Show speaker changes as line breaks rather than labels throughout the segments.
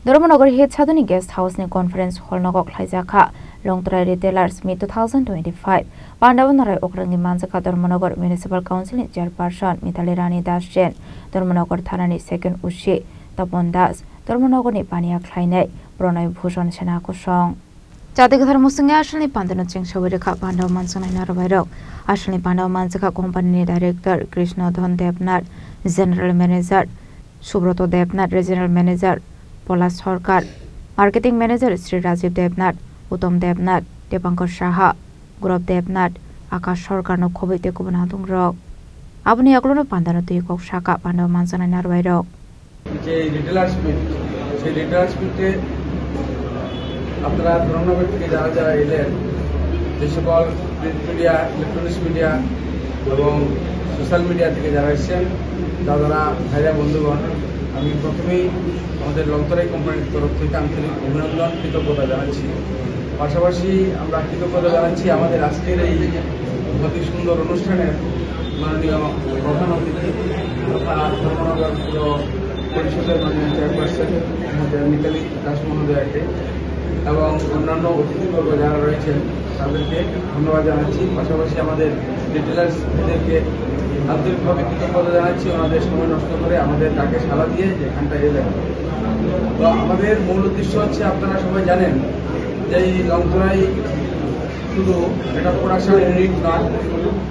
Dhormonogor Hit Chaduni Guest House ni Conference Hall Nogok Laijaka Longtrai Retailers Meet 2025 Pandavanarai Okrangi Manjaka Dhormonogor Municipal Council ni Chairperson Mitali Rani Das Jain Dhormonogor Thana ni Second Ushi Tapon Das Dhormonogor ni Pania Khlainai Pranay Bhushan Sena Kusong Jatigathar Musinga Ashley Pandana Chingshavirika Pandav Mansana Narvairok Ashley Pandav Manjaka Company Director Krishna Dhan Devnath General Manager Subroto Devnath Regional Manager Polas Sarkar Marketing Manager Sri Rajiv Devnath Uttam Devnath Depankar Saha Gaurav Devnath Akash Sarkar no khobite kubanatung rok Abuni aklono pandano tui kok shaka Pandav Mansana Narvairok
যে retailer speed সেই retailer স্পিডে আপনারা ধর্মনগর থেকে যারা যারা এলেন যে সকল প্রিন্ট মিডিয়া ইলেকট্রনিক্স মিডিয়া এবং সোশ্যাল মিডিয়া থেকে যারা এসেছেন তারা ভাইরা বন্ধুগণ আমি প্রথমেই আমাদের লংতরাই কোম্পানির তরফ থেকে আন্তরিক অভিনন্দন কৃতজ্ঞতা জানাচ্ছি পাশাপাশি আমরা কৃতজ্ঞতা জানাচ্ছি আমাদের আজকের এই অতি সুন্দর অনুষ্ঠানের মাননীয় প্রধান অতিথি তথা ধর্মনগর পুরো পরিষদের মাননীয় চেয়ারপারসন আমাদের মিতালি দাস মহোদয়াকে এবং অন্যান্য অতিথিবর্গ যারা রয়েছেন তাদেরকে ধন্যবাদ জানাচ্ছি পাশাপাশি আমাদের রিটেলার্সদেরকে আন্তরিকভাবে কৃতজ্ঞতা জানাচ্ছি ওনাদের সময় নষ্ট করে আমাদের ডাকে সাড়া দিয়ে যেখানটায় এলেন তো আমাদের মূল উদ্দেশ্য হচ্ছে আপনারা সবাই জানেন যে এই লংতরাই শুধু এটা প্রোডাকশন ইউনিট নয়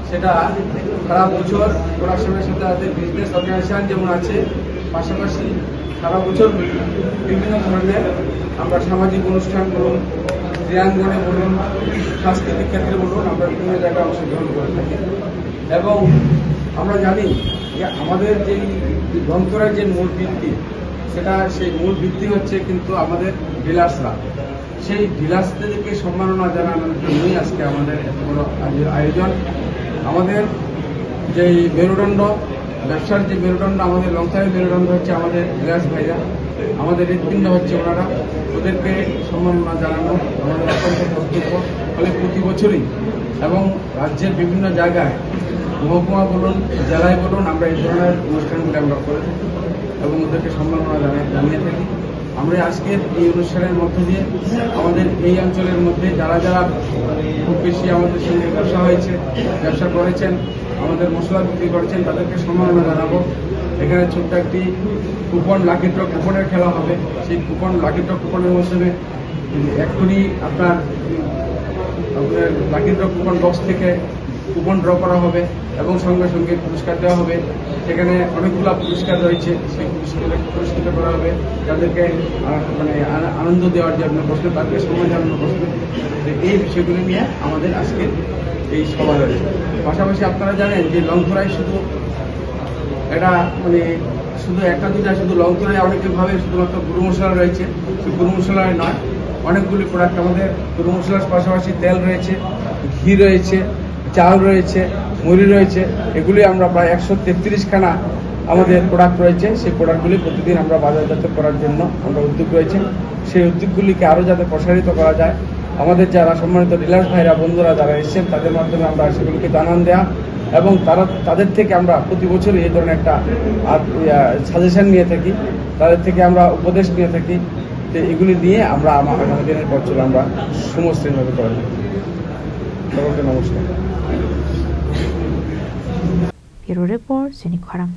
সেটা সারা বছর প্রোডাকশনের সাথে আমাদের বিজনেস অর্গানাইজেশন যেমন আছে পাশাপাশি সারা বছর বিভিন্ন ধরনের আমরা সামাজিক অনুষ্ঠান বলুন ক্রীড়াঙ্গনে বলুন সাংস্কৃতিক ক্ষেত্রে বলুন আমরা বিভিন্ন জায়গায় অংশগ্রহণ করে থাকি এবং আমরা জানি যে আমাদের যেই লংতরার যে মূল ভিত্তি সেটা সেই মূল ভিত্তি হচ্ছে কিন্তু আমাদের ডিলার্সরা সেই ডিলার্সদেরকে সম্মাননা জানানোর জন্যই আজকে আমাদের এত বড় আয়োজন আমাদের যেই মেরুদণ্ড ব্যবসার যে মেরুদণ্ড আমাদের লংতরাই মেরুদণ্ড হচ্ছে আমাদের ডিলার্স ভাইরা আমাদের হৃৎপিণ্ড হচ্ছে ওনারা ওদেরকে সম্মাননা জানানো আমাদের অত্যন্ত কর্তব্য ফলে প্রতি বছরই এবং রাজ্যের বিভিন্ন জায়গায় মহকুমা বলুন জেলায় বলুন আমরা এই ধরনের অনুষ্ঠানগুলি আমরা করে থাকি এবং ওদেরকে সম্মাননা জানিয়ে থাকি আমরা আজকের এই অনুষ্ঠানের মধ্য দিয়ে আমাদের এই অঞ্চলের মধ্যে যারা যারা খুব বেশি আমাদের সঙ্গে ব্যবসা করেছেন আমাদের মশলা বিক্রি করেছেন তাদেরকে সম্মাননা জানাবো এখানে ছোট্ট একটি কুপন লাকি ড্র কুপনের খেলা হবে সেই কুপন লাকি ড্র কুপনের মাধ্যমে এক্ষুনি আপনার লাকি ড্র কুপন বক্স থেকে কুপন ড্র করা হবে এবং সঙ্গে সঙ্গে পুরস্কার দেওয়া হবে সেখানে অনেকগুলো পুরস্কার রয়েছে সেই পুরস্কৃত করা হবে তাদেরকে মানে আনন্দ দেওয়ার জন্য বসবে তাদেরকে সময় জানানো বসবে এই বিষয়গুলি নিয়ে আমাদের আজকের এই সভা রয়েছে পাশাপাশি আপনারা জানেন যে লংতরাই শুধু এটা মানে শুধু একটা দুটা শুধু লংতরাই অনেকভাবে শুধুমাত্র গুঁড়ো মশলা রয়েছে শুধু গুঁড়ো মশলায় নয় অনেকগুলি প্রোডাক্ট আমাদের গুঁড়ো মশলার পাশাপাশি তেল রয়েছে ঘি রয়েছে চাল রয়েছে মুড়ি রয়েছে এগুলি আমরা প্রায় 133খানা আমাদের প্রোডাক্ট রয়েছে সেই প্রোডাক্টগুলি প্রতিদিন আমরা বাজারজাত করার জন্য আমরা উদ্যোগ রয়েছে সেই উদ্যোগগুলিকে আরও যাতে প্রসারিত করা যায় আমাদের যারা সম্মানিত ডিলার্স ভাইরা বন্ধুরা যারা এসেছেন তাদের মাধ্যমে আমরা সেগুলিকে জানান দেওয়া এবং তাদের থেকে আমরা প্রতি বছরই এই ধরনের একটা সাজেশন নিয়ে থাকি তাদের থেকে আমরা উপদেশ নিয়ে থাকি যে এগুলি নিয়ে আমরা আগামী দিনের পর চলে আমরা সমশ্রীভাবে করে থাকি সকলকে নমস্কার
Bureau Report, Seni Kharam.